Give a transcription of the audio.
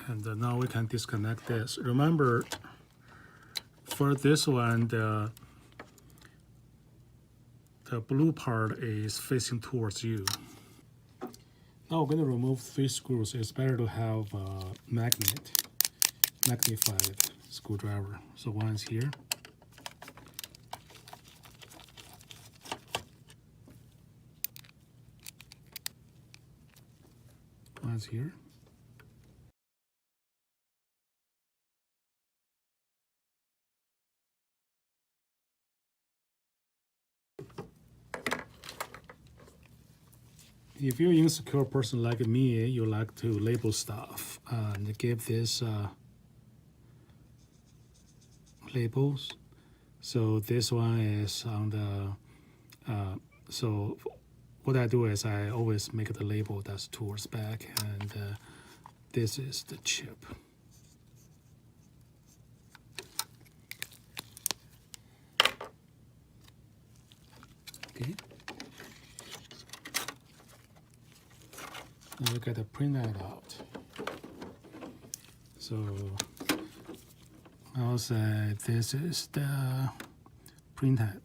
And now we can disconnect this. Remember, for this one, the blue part is facing towards you. Now we're going to remove 3 screws. It's better to have a magnified screwdriver. So one is here. One's here. If you're an insecure person like me, you like to label stuff and give this labels. So this one is on the, so what I do is I always make the label that's towards back, and this is the chip. Okay. Now we got to print that out. So I'll say this is the printhead.